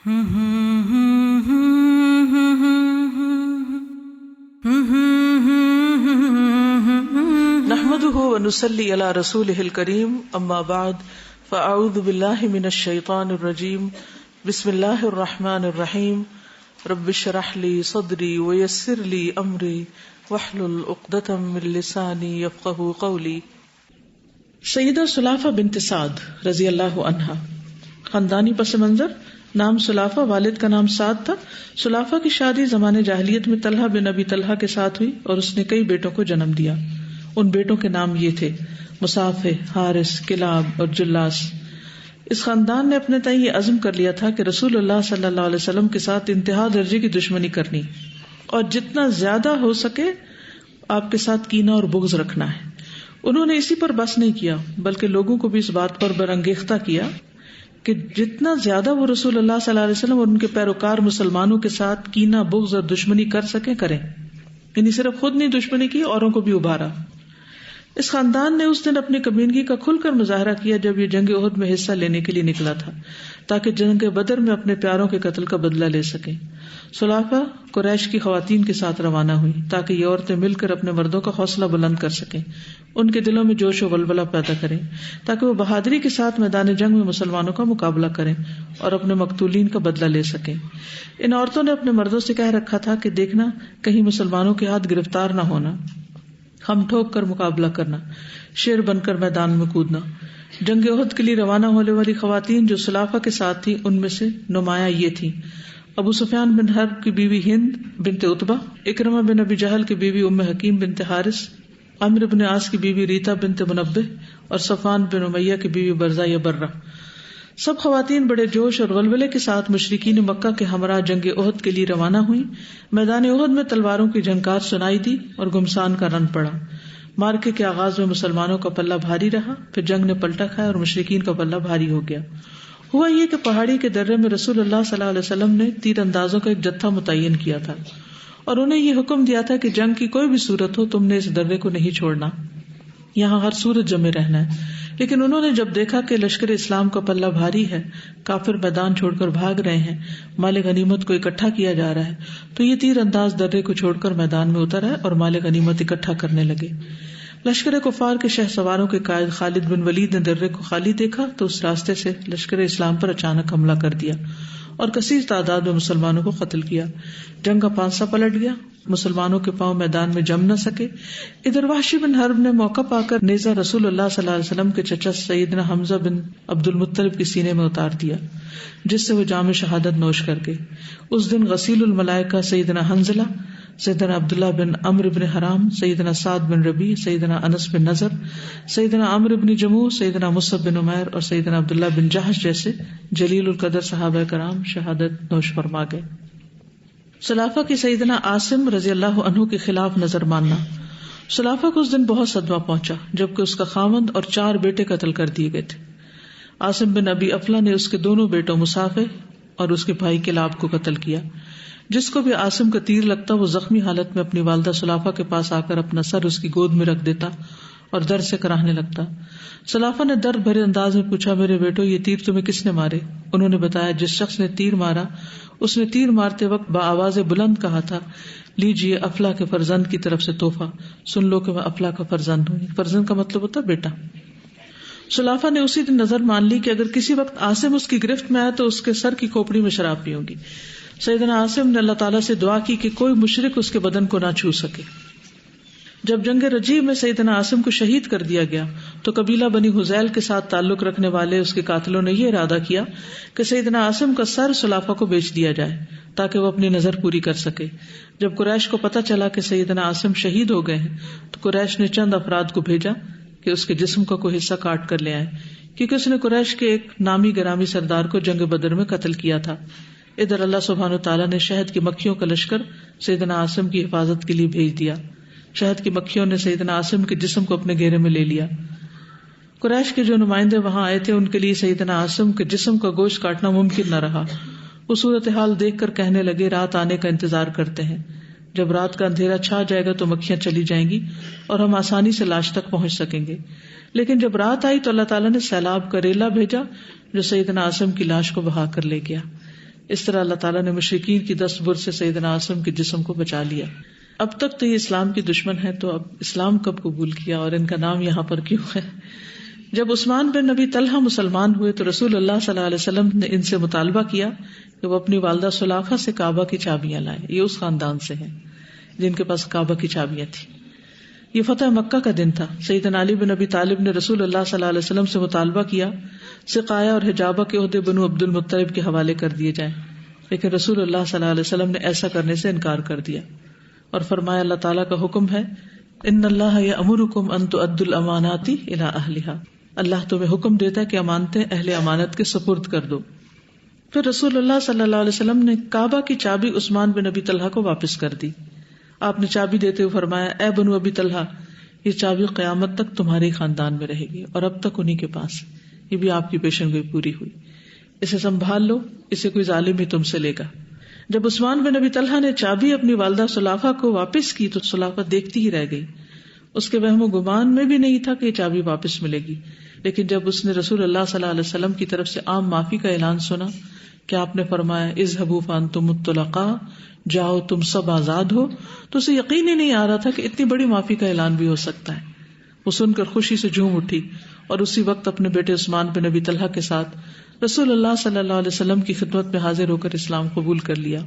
نحمده ونصلي على رسوله الكريم اما بعد فاعوذ بالله من الشيطان الرجيم بسم الله الرحمن الرحيم رب اشرح لي صدري ويسر لي امري واحلل عقدة من لساني يفقهوا قولي۔ سیدہ سلافہ بنت سعد رضی اللہ عنہا، خاندانی پس منظر، نام سلافہ، والد کا نام سعد تھا۔ سلافہ کی شادی زمانے جاہلیت میں طلحہ بن ابی طلحہ کے ساتھ ہوئی اور اس نے کئی بیٹوں کو جنم دیا۔ ان بیٹوں کے نام یہ تھے: مصافح، حارث، کلاب اور جلاس۔ اس خاندان نے اپنے تئیں یہ عزم کر لیا تھا کہ رسول اللہ صلی اللہ علیہ وسلم کے ساتھ انتہا درجے کی دشمنی کرنی اور جتنا زیادہ ہو سکے آپ کے ساتھ کینہ اور بغض رکھنا ہے۔ انہوں نے اسی پر بس نہیں کیا بلکہ لوگوں کو بھی اس بات پر برانگیختہ کیا کہ جتنا زیادہ وہ رسول اللہ صلی اللہ علیہ وسلم اور ان کے پیروکار مسلمانوں کے ساتھ کینہ، بغض اور دشمنی کر سکیں کریں، یعنی صرف خود نہیں دشمنی کی، اوروں کو بھی ابھارا۔ اس خاندان نے اس دن اپنی کمینگی کا کھل کر مظاہرہ کیا جب یہ جنگ احد میں حصہ لینے کے لیے نکلا تھا تاکہ جنگ بدر میں اپنے پیاروں کے قتل کا بدلہ لے سکیں۔ سلافہ قریش کی خواتین کے ساتھ روانہ ہوئی تاکہ یہ عورتیں مل کر اپنے مردوں کا حوصلہ بلند کر سکیں، ان کے دلوں میں جوش و ولولہ پیدا کریں تاکہ وہ بہادری کے ساتھ میدان جنگ میں مسلمانوں کا مقابلہ کریں اور اپنے مقتولین کا بدلہ لے سکیں۔ ان عورتوں نے اپنے مردوں سے کہہ رکھا تھا کہ دیکھنا کہیں مسلمانوں کے ہاتھ گرفتار نہ ہونا، ہم ٹھوک کر مقابلہ کرنا، شیر بن کر میدان میں کودنا۔ جنگ احد کے لیے روانہ ہونے والی خواتین جو سلافہ کے ساتھ تھیں ان میں سے نمایاں یہ تھیں: ابو سفیان بن حرب کی بیوی ہند بنت عتبہ، اکرمہ بن ابی جہل کی بیوی ام حکیم بنت حارث، عمرو بن عاص کی بیوی ریتا بنت منبہ اور صفوان بن امیہ کی بیوی برزہ یا برہ۔ سب خواتین بڑے جوش اور ولولے کے ساتھ مشرکین مکہ کے ہمراہ جنگ احد کے لیے روانہ ہوئی۔ میدان احد میں تلواروں کی جھنکار سنائی دی اور گھمسان کا رن پڑا۔ مارکے کے آغاز میں مسلمانوں کا پلہ بھاری رہا، پھر جنگ نے پلٹا کھایا اور مشرکین کا پلہ بھاری ہو گیا۔ ہوا یہ کہ پہاڑی کے درے میں رسول اللہ صلی اللہ علیہ وسلم نے تیر اندازوں کا ایک جتھا متعین کیا تھا اور انہیں یہ حکم دیا تھا کہ جنگ کی کوئی بھی صورت ہو تم نے اس درے کو نہیں چھوڑنا، یہاں ہر صورت جمے رہنا ہے۔ لیکن انہوں نے جب دیکھا کہ لشکر اسلام کا پلہ بھاری ہے، کافر میدان چھوڑ کر بھاگ رہے ہیں، مال غنیمت کو اکٹھا کیا جا رہا ہے، تو یہ تیر انداز درے کو چھوڑ کر میدان میں اتر آئے اور مال غنیمت اکٹھا کرنے لگے۔ لشکر کفار کے شہ سواروں کے قائد خالد بن ولید نے درے کو خالی دیکھا تو اس راستے سے لشکر اسلام پر اچانک حملہ کر دیا اور کثیر تعداد میں مسلمانوں کو قتل کیا۔ جنگ کا پانسا پلٹ گیا، مسلمانوں کے پاؤں میدان میں جم نہ سکے۔ ادھر وحشی بن حرب نے موقع پا کر نیزہ رسول اللہ صلی اللہ علیہ وسلم کے چچا سیدنا حمزہ بن عبد المطلب کے سینے میں اتار دیا، جس سے وہ جام شہادت نوش کر گئے۔ اس دن غسیل الملائکہ سیدنا حنظلہ، سیدنا عبداللہ بن عمرو بن حرام، سیدنا سعد بن ربیع، سیدنا انس بن نضر، سیدنا عمرو بن جموح، سیدنا مصعب بن عمیر اور سیدنا عبداللہ بن جحش جیسے جلیل القدر صحابہ کرام شہادت نوش فرما گئے۔ سلافہ کی سیدنا عاصم رضی اللہ عنہ کے خلاف نظر ماننا۔ سلافہ کو اس دن بہت صدمہ پہنچا جبکہ اس کا خاوند اور 4 بیٹے قتل کر دیے گئے تھے۔ عاصم بن ابی افلہ نے اس کے دونوں بیٹوں مصافح اور اس کے بھائی کلاب کو قتل کیا۔ جس کو بھی عاصم کا تیر لگتا وہ زخمی حالت میں اپنی والدہ سلافہ کے پاس آ کر اپنا سر اس کی گود میں رکھ دیتا اور درد سے کراہنے لگتا۔ سلافہ نے درد بھرے انداز میں پوچھا، میرے بیٹو یہ تیر تمہیں کس نے مارے؟ انہوں نے بتایا، جس شخص نے تیر مارا اس نے تیر مارتے وقت بآواز بلند کہا تھا، لیجیے افلاح کے فرزند کی طرف سے تحفہ، سن لو کہ میں افلاح کا فرزند ہوں۔ فرزند کا مطلب ہوتا بیٹا۔ سلافہ نے اسی دن نظر مان لی کہ اگر کسی وقت عاصم اس کی گرفت میں آئے تو اس کے سر کی کھوپڑی میں شراب پیوں گی۔ سیدنا عاصم نے اللہ تعالیٰ سے دعا کی کہ کوئی مشرک اس کے بدن کو نہ چھو سکے۔ جب جنگ رجیع میں سیدنا عاصم کو شہید کر دیا گیا تو قبیلہ بنی حذیل کے ساتھ تعلق رکھنے والے اس کے قاتلوں نے یہ ارادہ کیا کہ سیدنا عاصم کا سر سلافہ کو بیچ دیا جائے تاکہ وہ اپنی نظر پوری کر سکے۔ جب قریش کو پتہ چلا کہ سیدنا عاصم شہید ہو گئے ہیں تو قریش نے چند افراد کو بھیجا کہ اس کے جسم کا کوئی حصہ کاٹ کر لے آئے، کیونکہ اس نے قریش کے ایک نامی گرامی سردار کو جنگ بدر میں قتل کیا تھا۔ ادھر اللہ سبحانہ وتعالیٰ نے شہد کی مکھیوں کا لشکر سیدنا عاصم کی حفاظت کے لیے بھیج دیا۔ شہد کی مکھیوں نے سیدنا عاصم کے جسم کو اپنے گھیرے میں لے لیا۔ قریش کے جو نمائندے وہاں آئے تھے ان کے لیے سیدنا عاصم کے جسم کا گوشت کاٹنا ممکن نہ رہا۔ وہ صورتحال دیکھ کر کہنے لگے، رات آنے کا انتظار کرتے ہیں، جب رات کا اندھیرا چھا جائے گا تو مکھیاں چلی جائیں گی اور ہم آسانی سے لاش تک پہنچ سکیں گے۔ لیکن جب رات آئی تو اللہ تعالیٰ نے سیلاب کا ریلا بھیجا جو سیدنا عاصم کی لاش کو بہا کر لے گیا۔ اس طرح اللہ تعالیٰ نے مشرکین کی دست برد سے سیدنا عاصم کے جسم کو بچا لیا. اب تک تو یہ اسلام کی دشمن ہے، تو اب اسلام کب قبول کیا اور ان کا نام یہاں پر کیوں ہے؟ جب عثمان بن نبی طلحہ مسلمان ہوئے تو رسول اللہ صلی اللہ علیہ وسلم نے ان سے مطالبہ کیا کہ وہ اپنی والدہ سلاخہ سے کعبہ کی چابیاں لائیں. یہ اس خاندان سے ہیں جن کے پاس کعبہ کی چابیاں تھیں. یہ فتح مکہ کا دن تھا. سیدنا علی بن ابی طالب نے رسول اللہ صلی اللہ علیہ وسلم سے مطالبہ کیا سقایہ اور حجابہ کے عہدے بنو عبد المطلب کے حوالے کر دیے جائیں، لیکن رسول اللہ صلی اللہ علیہ وسلم نے ایسا کرنے سے انکار کر دیا اور فرمایا اللہ تعالیٰ کا حکم ہے ان اللہ یأمرکم ان تؤدوا الامانات الی اہلہا، اللہ تمہیں حکم دیتا ہے کہ امانتیں اہل امانت کے سپرد کر دو. پھر رسول اللہ صلی اللہ علیہ وسلم نے کعبہ کی چابی عثمان بن ابی طلحہ کو واپس کر دی. آپ نے چابی دیتے ہوئے فرمایا اے بنو ابی طلحہ، یہ چابی قیامت تک تمہارے خاندان میں رہے گی اور اب تک انہی کے پاس. یہ بھی آپ کی پیشن گوئی پوری ہوئی. اسے سنبھال لو، اسے کوئی ظالم ہی تم سے لے گا. جب عثمان بن ابی طلحہ نے چابی اپنی والدہ سلاخہ کو واپس کی تو سلاخہ دیکھتی ہی رہ گئی. اس کے وہم و گمان میں بھی نہیں تھا کہ یہ چابی واپس ملے گی. لیکن جب اس نے رسول اللہ صلی اللہ علیہ وسلم کی طرف سے عام معافی کا اعلان سنا کہ آپ نے فرمایا اذهبوا فانتم الطلقاء، جاؤ تم سب آزاد ہو، تو اسے یقین ہی نہیں آ رہا تھا کہ اتنی بڑی معافی کا اعلان بھی ہو سکتا ہے. وہ سن کر خوشی سے جھوم اٹھی اور اسی وقت اپنے بیٹے عثمان بن ابی طلحہ کے ساتھ رسول اللہ صلی اللہ علیہ وسلم کی خدمت میں حاضر ہو کر اسلام قبول کر لیا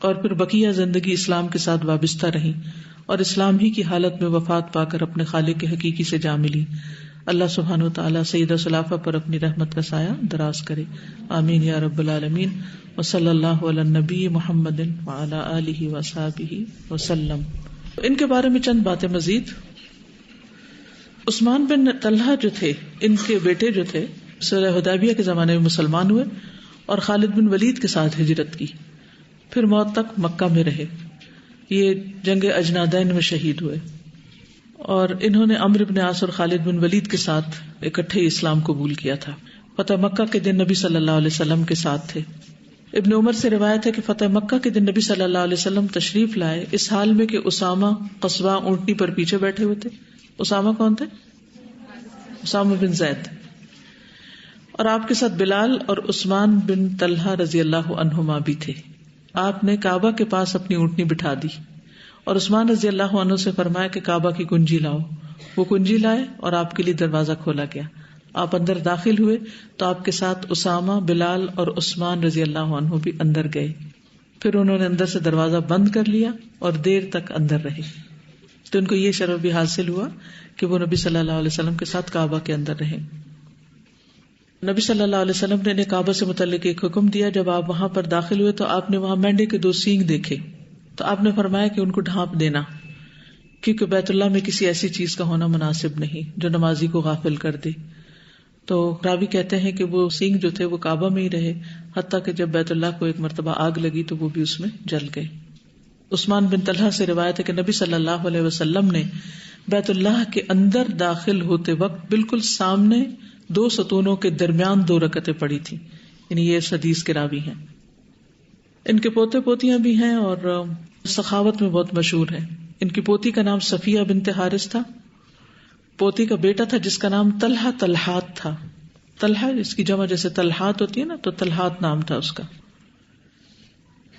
اور پھر بقیہ زندگی اسلام کے ساتھ وابستہ رہی اور اسلام ہی کی حالت میں وفات پا کر اپنے خالق کے حقیقی سے جا ملی. اللہ سبحانہ و تعالیٰ سیدہ سلاخہ پر اپنی رحمت کا سایہ دراز کرے، آمین یا رب العالمین. وصلی اللہ علی النبی محمد وعلی آلہ وصحبہ وسلم. ان کے بارے میں چند باتیں مزید. عثمان بن طلحہ جو تھے، ان کے بیٹے جو تھے صلح حدیبیہ کے زمانے میں مسلمان ہوئے اور خالد بن ولید کے ساتھ ہجرت کی، پھر موت تک مکہ میں رہے. یہ جنگ اجنادین میں شہید ہوئے اور انہوں نے عمرو بن عاص اور خالد بن ولید کے ساتھ اکٹھے اسلام قبول کیا تھا. فتح مکہ کے دن نبی صلی اللہ علیہ وسلم کے ساتھ تھے. ابن عمر سے روایت ہے کہ فتح مکہ کے دن نبی صلی اللہ علیہ وسلم تشریف لائے اس حال میں کہ اسامہ قصبہ اونٹنی پر پیچھے بیٹھے ہوئے تھے. اسامہ کون تھے؟ اسامہ بن زید. اور آپ کے ساتھ بلال اور عثمان بن طلحہ رضی اللہ عنہما بھی تھے. آپ نے کعبہ کے پاس اپنی اونٹنی بٹھا دی اور عثمان رضی اللہ عنہ سے فرمایا کہ کعبہ کی کنجی لاؤ. وہ کنجی لائے اور آپ کے لیے دروازہ کھولا گیا. آپ اندر داخل ہوئے تو آپ کے ساتھ اسامہ، بلال اور عثمان رضی اللہ عنہ بھی اندر گئے. پھر انہوں نے اندر سے دروازہ بند کر لیا اور دیر تک اندر رہے. تو ان کو یہ شرف بھی حاصل ہوا کہ وہ نبی صلی اللہ علیہ وسلم کے ساتھ کعبہ کے اندر رہے. نبی صلی اللہ علیہ وسلم نے انہیں کعبہ سے متعلق ایک حکم دیا. جب آپ وہاں پر داخل ہوئے تو آپ نے وہاں مینڈے کے 2 سینگ دیکھے تو آپ نے فرمایا کہ ان کو ڈھانپ دینا، کیونکہ بیت اللہ میں کسی ایسی چیز کا ہونا مناسب نہیں جو نمازی کو غافل کر دے. تو راوی کہتے ہیں کہ وہ سینگ جو تھے وہ کعبہ میں ہی رہے، حتیٰ کہ جب بیت اللہ کو ایک مرتبہ آگ لگی تو وہ بھی اس میں جل گئے. عثمان بن طلحہ سے روایت ہے کہ نبی صلی اللہ علیہ وسلم نے بیت اللہ کے اندر داخل ہوتے وقت بالکل سامنے 2 ستونوں کے درمیان 2 رکعتیں پڑھی تھی. یعنی یہ اس حدیث کے راوی ہیں. ان کے پوتے پوتیاں بھی ہیں اور سخاوت میں بہت مشہور ہیں. ان کی پوتی کا نام صفیہ بنت حارث تھا. پوتی کا بیٹا تھا جس کا نام طلحہ طلحات تھا. طلحہ اس کی جمع جیسے طلحات ہوتی ہے نا، تو طلحات نام تھا اس کا.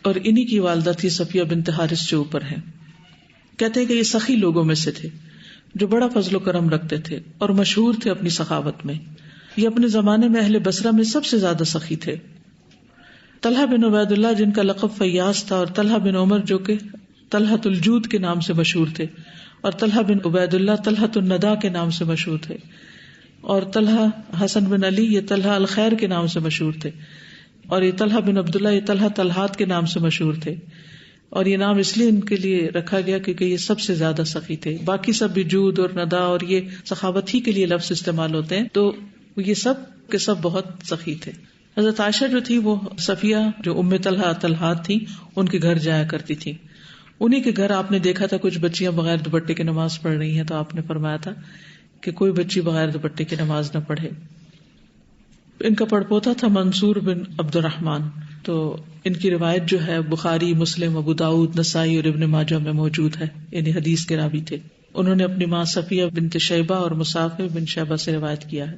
اور انہی کی والدہ تھی صفیہ بنت حارث جو اوپر ہے. کہتے ہیں کہ یہ سخی لوگوں میں سے تھے جو بڑا فضل و کرم رکھتے تھے اور مشہور تھے اپنی سخاوت میں. یہ اپنے زمانے میں اہل بصرہ میں سب سے زیادہ سخی تھے. طلحہ بن عبید اللہ جن کا لقب فیاض تھا، اور طلحہ بن عمر جو کہ طلحۃ الجود کے نام سے مشہور تھے، اور طلحہ بن عبید اللہ طلحۃ الندى کے نام سے مشہور تھے، اور طلحہ حسن بن علی یہ طلحہ الخیر کے نام سے مشہور تھے، اور یہ طلحہ بن عبداللہ یہ طلحہ طلحات کے نام سے مشہور تھے. اور یہ نام اس لیے ان کے لیے رکھا گیا کیونکہ یہ سب سے زیادہ سخی تھے. باقی سب بھی جود اور ندا اور یہ سخاوت ہی کے لیے لفظ استعمال ہوتے ہیں، تو یہ سب کے سب بہت سخی تھے. حضرت عائشہ جو تھی وہ صفیہ جو ام طلحہ طلحات تھی ان کے گھر جایا کرتی تھی. انہی کے گھر آپ نے دیکھا تھا کچھ بچیاں بغیر دوپٹے کے نماز پڑھ رہی ہیں، تو آپ نے فرمایا تھا کہ کوئی بچی بغیر دوپٹے کے نماز نہ پڑھے. ان کا پڑپوتا تھا منصور بن عبد الرحمن. تو ان کی روایت جو ہے بخاری، مسلم، ابو داؤد، نسائی اور ابن ماجہ میں موجود ہے. یعنی حدیث کے راوی تھے. انہوں نے اپنی ماں صفیہ بنت شیبہ اور مصافح بن شیبہ سے روایت کیا ہے.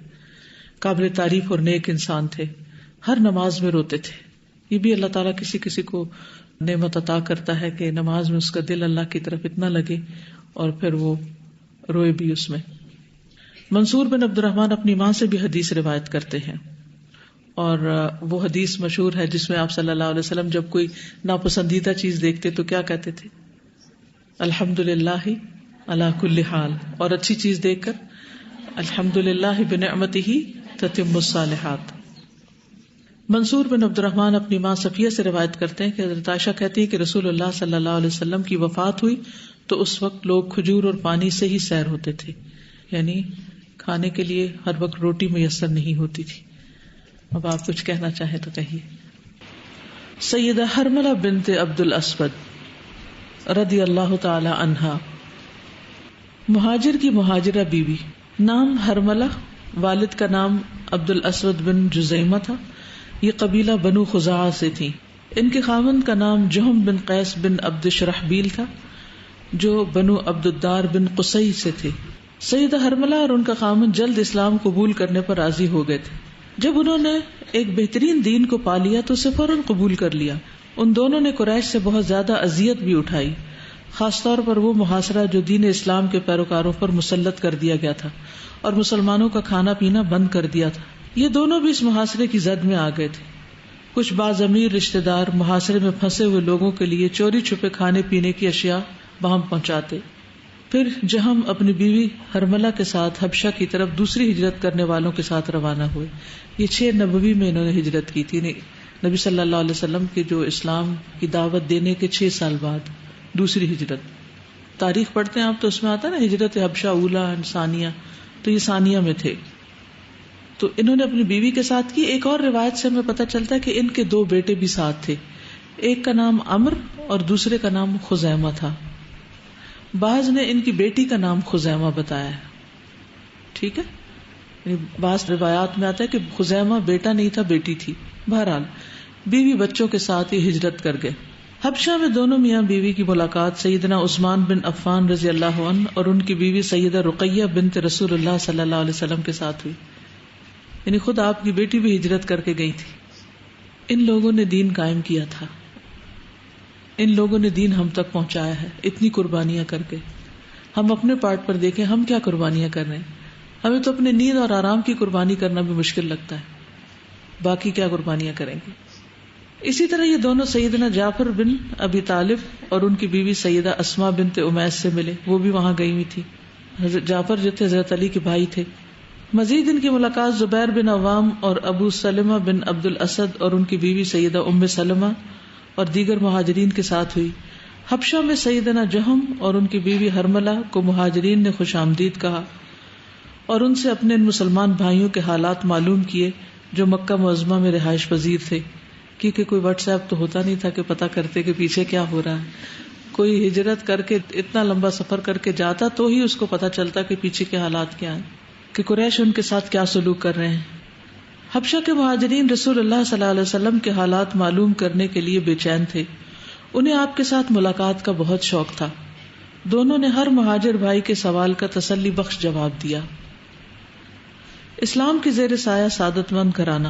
قابل تعریف اور نیک انسان تھے. ہر نماز میں روتے تھے. یہ بھی اللہ تعالیٰ کسی کسی کو نعمت عطا کرتا ہے کہ نماز میں اس کا دل اللہ کی طرف اتنا لگے اور پھر وہ روئے بھی اس میں. منصور بن عبد الرحمن اپنی ماں سے بھی حدیث روایت کرتے ہیں، اور وہ حدیث مشہور ہے جس میں آپ صلی اللہ علیہ وسلم جب کوئی ناپسندیدہ چیز دیکھتے تو کیا کہتے تھے؟ الحمدللہ علی کل حال. اور اچھی چیز دیکھ کر الحمدللہ بنعمتہ تتم الصالحات. منصور بن عبد الرحمن اپنی ماں صفیہ سے روایت کرتے ہیں کہ حضرت عائشہ کہتی ہے کہ رسول اللہ صلی اللہ علیہ وسلم کی وفات ہوئی تو اس وقت لوگ کھجور اور پانی سے ہی سیر ہوتے تھے، یعنی کھانے کے لیے ہر وقت روٹی میسر نہیں ہوتی تھی. اب آپ کچھ کہنا چاہیں تو کہیے. سیدہ حرملہ بنت عبد الاسود رضی اللہ تعالی عنہا مہاجر کی مہاجرہ بیوی، نام حرملہ، والد کا نام عبد الاسود بن جزیمہ تھا. یہ قبیلہ بنو خزاعہ سے تھی. ان کے خاوند کا نام جہم بن قیس بن عبد شرحبیل تھا جو بنو عبد الدار بن قصی سے تھے. سیدہ حرملہ اور ان کا خاوند جلد اسلام قبول کرنے پر راضی ہو گئے تھے. جب انہوں نے ایک بہترین دین کو پا لیا تو اسے فوراً قبول کر لیا. ان دونوں نے قریش سے بہت زیادہ اذیت بھی اٹھائی، خاص طور پر وہ محاصرہ جو دین اسلام کے پیروکاروں پر مسلط کر دیا گیا تھا اور مسلمانوں کا کھانا پینا بند کر دیا تھا. یہ دونوں بھی اس محاصرے کی زد میں آ گئے تھے. کچھ باضمیر رشتہ دار محاصرے میں پھنسے ہوئے لوگوں کے لیے چوری چھپے کھانے پینے کی اشیاء وہاں پہنچاتے. پھر جہم اپنی بیوی حرملہ کے ساتھ حبشہ کی طرف دوسری ہجرت کرنے والوں کے ساتھ روانہ ہوئے. یہ 6 نبوی میں انہوں نے ہجرت کی تھی، نبی صلی اللہ علیہ وسلم کے جو اسلام کی دعوت دینے کے 6 سال بعد دوسری ہجرت. تاریخ پڑھتے ہیں آپ تو اس میں آتا ہے نا ہجرت حبشہ اولا ثانیہ، تو یہ ثانیہ میں تھے. تو انہوں نے اپنی بیوی کے ساتھ کی. ایک اور روایت سے ہمیں پتہ چلتا ہے کہ ان کے 2 بیٹے بھی ساتھ تھے. ایک کا نام عمر اور دوسرے کا نام خزیمہ تھا. بعض نے ان کی بیٹی کا نام خزیمہ بتایا ہے. ٹھیک ہے، بعض روایات میں آتا ہے کہ خزیمہ بیٹا نہیں تھا، بیٹی تھی. بہرحال بیوی بچوں کے ساتھ ہی ہجرت کر گئے. حبشہ میں دونوں میاں بیوی کی ملاقات سیدنا عثمان بن عفان رضی اللہ عنہ اور ان کی بیوی سیدہ رقیہ بنت رسول اللہ صلی اللہ علیہ وسلم کے ساتھ ہوئی. یعنی خود آپ کی بیٹی بھی ہجرت کر کے گئی تھی. ان لوگوں نے دین قائم کیا تھا، ان لوگوں نے دین ہم تک پہنچایا ہے اتنی قربانیاں کر کے. ہم اپنے پارٹ پر دیکھیں ہم کیا قربانیاں کر رہے ہیں. ہمیں تو اپنے نیند اور آرام کی قربانی کرنا بھی مشکل لگتا ہے، باقی کیا قربانیاں کریں گے. اسی طرح یہ دونوں سیدنا جعفر بن ابی طالب اور ان کی بیوی سیدہ اسماء بنت امیس سے ملے. وہ بھی وہاں گئی ہوئی تھی. حضرت جعفر جو تھے حضرت علی کے بھائی تھے. مزید ان کی ملاقات زبیر بن عوام اور ابو سلمہ بن عبد الاسد اور ان کی بیوی سیدہ ام سلمہ اور دیگر مہاجرین کے ساتھ ہوئی. حبشہ میں سیدنا جہم اور ان کی بیوی حرملہ کو مہاجرین نے خوش آمدید کہا اور ان سے اپنے ان مسلمان بھائیوں کے حالات معلوم کیے جو مکہ معظمہ میں رہائش پذیر تھے، کیونکہ کوئی واٹس ایپ تو ہوتا نہیں تھا کہ پتہ کرتے کہ پیچھے کیا ہو رہا ہے. کوئی ہجرت کر کے اتنا لمبا سفر کر کے جاتا تو ہی اس کو پتہ چلتا کہ پیچھے کے حالات کیا ہیں، کہ قریش ان کے ساتھ کیا سلوک کر رہے ہیں. حبشہ کے مہاجرین رسول اللہ صلی اللہ علیہ وسلم کے حالات معلوم کرنے کے لیے بے چین تھے. انہیں آپ کے ساتھ ملاقات کا بہت شوق تھا. دونوں نے ہر مہاجر بھائی کے سوال کا تسلی بخش جواب دیا. اسلام کی زیر سایہ سعادت مند گھرانہ.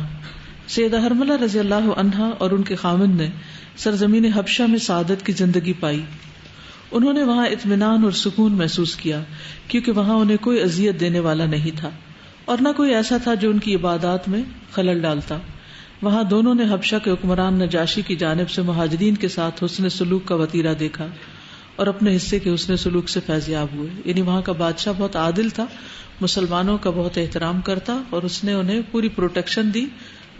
سیدہ حرملہ رضی اللہ عنہا اور ان کے خاوند نے سرزمین حبشہ میں سعادت کی زندگی پائی. انہوں نے وہاں اطمینان اور سکون محسوس کیا کیونکہ وہاں انہیں کوئی اذیت دینے والا نہیں تھا اور نہ کوئی ایسا تھا جو ان کی عبادات میں خلل ڈالتا. وہاں دونوں نے حبشہ کے حکمران نجاشی کی جانب سے مہاجرین کے ساتھ حسن سلوک کا وتیرہ دیکھا اور اپنے حصے کے حسن سلوک سے فیض یاب ہوئے. یعنی وہاں کا بادشاہ بہت عادل تھا، مسلمانوں کا بہت احترام کرتا اور اس نے انہیں پوری پروٹیکشن دی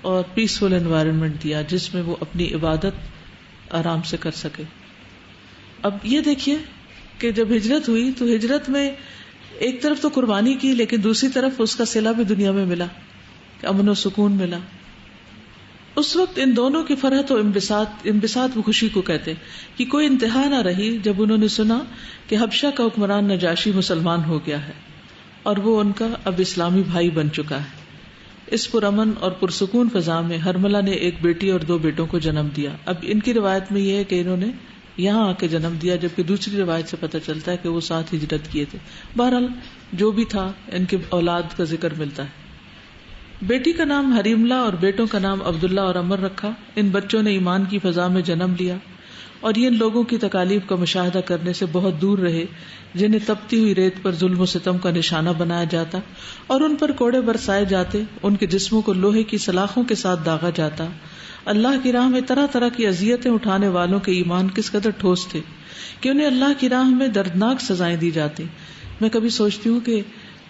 اور پیسفل انوائرمنٹ دیا جس میں وہ اپنی عبادت آرام سے کر سکے. اب یہ دیکھیے کہ جب ہجرت ہوئی تو ہجرت میں ایک طرف تو قربانی کی لیکن دوسری طرف اس کا صلہ بھی دنیا میں ملا، امن و سکون ملا. اس وقت ان دونوں کی فرحت و انبساط وہ خوشی کو کہتے کہ کوئی انتہا نہ رہی جب انہوں نے سنا کہ حبشہ کا حکمران نجاشی مسلمان ہو گیا ہے اور وہ ان کا اب اسلامی بھائی بن چکا ہے. اس پرامن اور پرسکون فضا میں حرملہ نے ایک بیٹی اور 2 بیٹوں کو جنم دیا. اب ان کی روایت میں یہ ہے کہ انہوں نے یہاں آ کے جنم دیا، جبکہ دوسری روایت سے پتہ چلتا ہے کہ وہ ساتھ ہجرت کیے تھے. بہرحال جو بھی تھا ان کے اولاد کا ذکر ملتا ہے. بیٹی کا نام حریملہ اور بیٹوں کا نام عبداللہ اور عمر رکھا. ان بچوں نے ایمان کی فضا میں جنم لیا اور یہ ان لوگوں کی تکالیف کا مشاہدہ کرنے سے بہت دور رہے جنہیں تپتی ہوئی ریت پر ظلم و ستم کا نشانہ بنایا جاتا اور ان پر کوڑے برسائے جاتے، ان کے جسموں کو لوہے کی سلاخوں کے ساتھ داغا جاتا. اللہ کی راہ میں طرح طرح کی اذیتیں اٹھانے والوں کے ایمان کس قدر ٹھوس تھے کہ انہیں اللہ کی راہ میں دردناک سزائیں دی جاتی. میں کبھی سوچتی ہوں کہ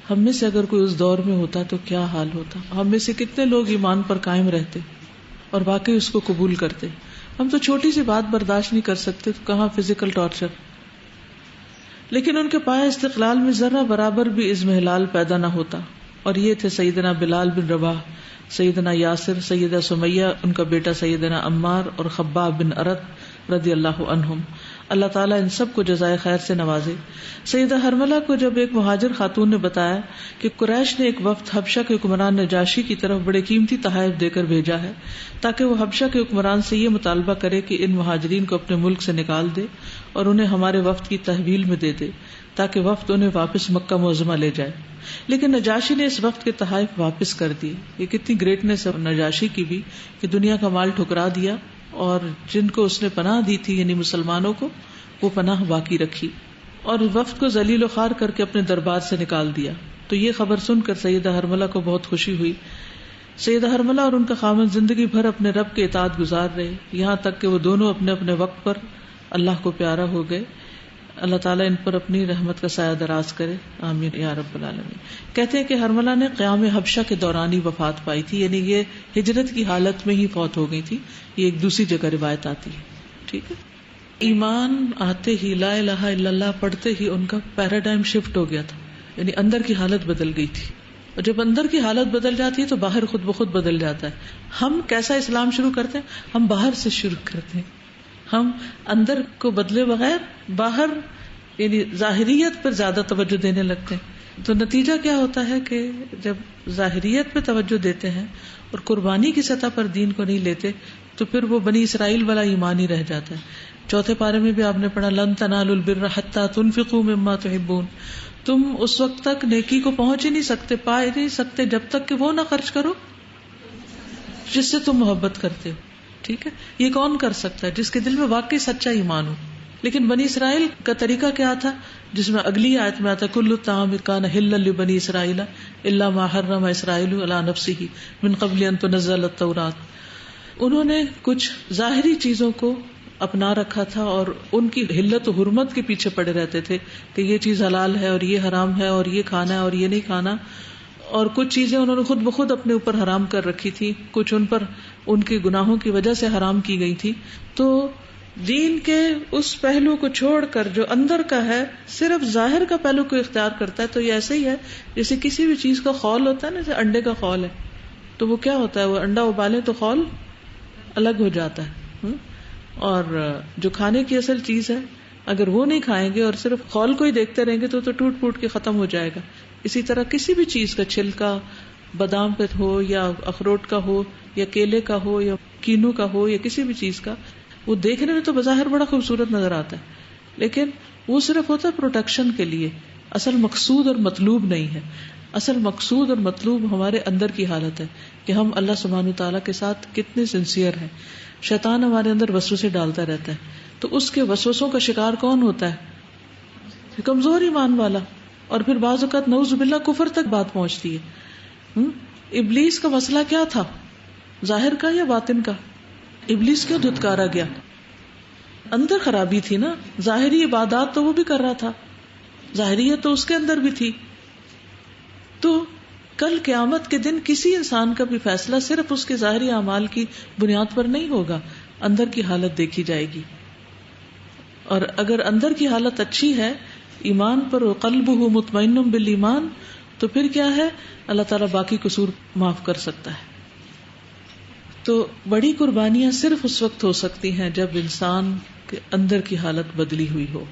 ہم میں سے اگر کوئی اس دور میں ہوتا تو کیا حال ہوتا. ہم میں سے کتنے لوگ ایمان پر قائم رہتے اور واقعی اس کو قبول کرتے. ہم تو چھوٹی سی بات برداشت نہیں کر سکتے تو کہاں فزیکل ٹارچر. لیکن ان کے پائے استقلال میں ذرہ برابر بھی اضمحلال پیدا نہ ہوتا، اور یہ تھے سیدنا بلال بن رباح، سیدنا یاسر، سیدہ سمیہ، ان کا بیٹا سیدنا عمار اور خباب بن ارت رضی اللہ عنہم. اللہ تعالیٰ ان سب کو جزائے خیر سے نوازے. سیدہ حرملہ کو جب ایک مہاجر خاتون نے بتایا کہ قریش نے ایک وقت حبشہ کے حکمران نجاشی کی طرف بڑے قیمتی تحائف دے کر بھیجا ہے تاکہ وہ حبشہ کے حکمران سے یہ مطالبہ کرے کہ ان مہاجرین کو اپنے ملک سے نکال دے اور انہیں ہمارے وفد کی تحویل میں دے دے تاکہ وفد انہیں واپس مکہ معظمہ لے جائے، لیکن نجاشی نے اس وقت کے تحائف واپس کر دیے. یہ کتنی گریٹنس ہے نجاشی کی بھی کہ دنیا کا مال ٹھکرا دیا اور جن کو اس نے پناہ دی تھی یعنی مسلمانوں کو وہ پناہ باقی رکھی اور وفد کو ذلیل و خوار کر کے اپنے دربار سے نکال دیا. تو یہ خبر سن کر سیدہ حرملہ کو بہت خوشی ہوئی. سیدہ حرملہ اور ان کا خاوند زندگی بھر اپنے رب کے اطاعت گزار رہے، یہاں تک کہ وہ دونوں اپنے اپنے وقت پر اللہ کو پیارا ہو گئے. اللہ تعالیٰ ان پر اپنی رحمت کا سایہ دراز کرے، آمین یا رب العالمین. کہتے ہیں کہ حرملہ نے قیام حبشہ کے دوران ہی وفات پائی تھی، یعنی یہ ہجرت کی حالت میں ہی فوت ہو گئی تھی. یہ ایک دوسری جگہ روایت آتی ہے. ٹھیک ہے. ایمان آتے ہی، لا الہ الا اللہ پڑھتے ہی ان کا پیراڈائم شفٹ ہو گیا تھا، یعنی اندر کی حالت بدل گئی تھی. اور جب اندر کی حالت بدل جاتی ہے تو باہر خود بخود بدل جاتا ہے. ہم کیسا اسلام شروع کرتے ہیں؟ ہم باہر سے شروع کرتے ہیں. ہم اندر کو بدلے بغیر باہر یعنی ظاہریت پر زیادہ توجہ دینے لگتے ہیں. تو نتیجہ کیا ہوتا ہے کہ جب ظاہریت پہ توجہ دیتے ہیں اور قربانی کی سطح پر دین کو نہیں لیتے تو پھر وہ بنی اسرائیل والا ایمان ہی رہ جاتا ہے. چوتھے پارے میں بھی آپ نے پڑھا لن تنالوا البر حتی تنفقوا مما تحبون. تم اس وقت تک نیکی کو پہنچ ہی نہیں سکتے، پا ہی نہیں سکتے جب تک کہ وہ نہ خرچ کرو جس سے تم محبت کرتے ہو. ٹھیک ہے. یہ کون کر سکتا ہے؟ جس کے دل میں واقعی سچا ایمان ہو. لیکن بنی اسرائیل کا طریقہ کیا تھا جس میں اگلی آیت میں آتا کل الطعام کان حلا لبنی اسرائیل الا ما حرم اسرائیل علی نفسہ من قبل ان تنزل التوراۃ. انہوں نے کچھ ظاہری چیزوں کو اپنا رکھا تھا اور ان کی حلت و حرمت کے پیچھے پڑے رہتے تھے کہ یہ چیز حلال ہے اور یہ حرام ہے اور یہ کھانا ہے اور یہ نہیں کھانا. اور کچھ چیزیں انہوں نے خود بخود اپنے اوپر حرام کر رکھی تھی، کچھ ان پر ان کے گناہوں کی وجہ سے حرام کی گئی تھی. تو دین کے اس پہلو کو چھوڑ کر جو اندر کا ہے صرف ظاہر کا پہلو کو اختیار کرتا ہے تو یہ ایسے ہی ہے جیسے کسی بھی چیز کا خول ہوتا ہے نا، جیسے انڈے کا خول ہے تو وہ کیا ہوتا ہے، وہ انڈا ابالے تو خول الگ ہو جاتا ہے. اور جو کھانے کی اصل چیز ہے اگر وہ نہیں کھائیں گے اور صرف خول کو ہی دیکھتے رہیں گے تو ٹوٹ پھوٹ کے ختم ہو جائے گا. اسی طرح کسی بھی چیز کا چھلکا بادام کا ہو یا اخروٹ کا ہو یا کیلے کا ہو یا کینو کا ہو یا کسی بھی چیز کا، وہ دیکھنے میں تو بظاہر بڑا خوبصورت نظر آتا ہے لیکن وہ صرف ہوتا ہے پروٹیکشن کے لیے، اصل مقصود اور مطلوب نہیں ہے. اصل مقصود اور مطلوب ہمارے اندر کی حالت ہے کہ ہم اللہ سبحانہ تعالیٰ کے ساتھ کتنے سنسیئر ہیں. شیطان ہمارے اندر وسوسے ڈالتا رہتا ہے تو اس کے وسوسوں کا شکار کون ہوتا ہے؟ کمزور ایمان والا. اور پھر بعض اوقات نعوذ باللہ کفر تک بات پہنچتی ہے. ابلیس کا مسئلہ کیا تھا، ظاہر کا یا باطن کا؟ ابلیس کیوں دھتکارا گیا؟ اندر خرابی تھی نا. ظاہری عبادات تو وہ بھی کر رہا تھا، ظاہریت تو اس کے اندر بھی تھی. تو کل قیامت کے دن کسی انسان کا بھی فیصلہ صرف اس کے ظاہری اعمال کی بنیاد پر نہیں ہوگا، اندر کی حالت دیکھی جائے گی. اور اگر اندر کی حالت اچھی ہے ایمان پر، قلبہ مطمئن بالایمان، تو پھر کیا ہے، اللہ تعالیٰ باقی قصور معاف کر سکتا ہے. تو بڑی قربانیاں صرف اس وقت ہو سکتی ہیں جب انسان کے اندر کی حالت بدلی ہوئی ہو.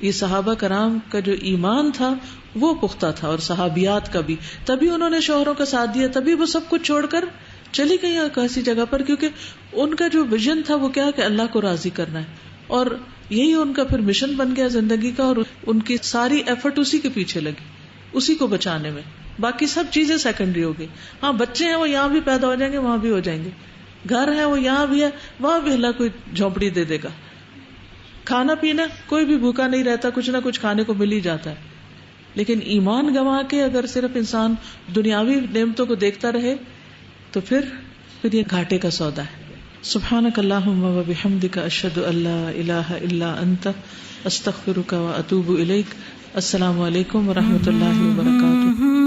یہ صحابہ کرام کا جو ایمان تھا وہ پختہ تھا، اور صحابیات کا بھی. تبھی انہوں نے شوہروں کا ساتھ دیا، تبھی وہ سب کچھ چھوڑ کر چلی گئی ایسی جگہ پر، کیونکہ ان کا جو ویژن تھا وہ کیا کہ اللہ کو راضی کرنا ہے. اور یہی ان کا پھر مشن بن گیا زندگی کا، اور ان کی ساری ایفرٹ اسی کے پیچھے لگی، اسی کو بچانے میں. باقی سب چیزیں سیکنڈری ہوگی. ہاں بچے ہیں وہ یہاں بھی پیدا ہو جائیں گے, وہاں بھی ہو جائیں گے. گھر ہے وہ یہاں بھی ہے, وہاں بھی اللہ کوئی جھونپڑی دے دے گا. کھانا پینا, کوئی بھی بھوکا نہیں رہتا, کچھ نہ کچھ کھانے کو مل ہی جاتا ہے. لیکن ایمان گنوا کے اگر صرف انسان دنیاوی نعمتوں کو دیکھتا رہے تو پھر یہ گھاٹے کا سودا ہے. سبحانک اللہم و بحمدک اشہد ان لا الہ الا انت استغفرک و اتوب الیک. السلام علیکم و رحمۃ اللہ وبرکاتہ.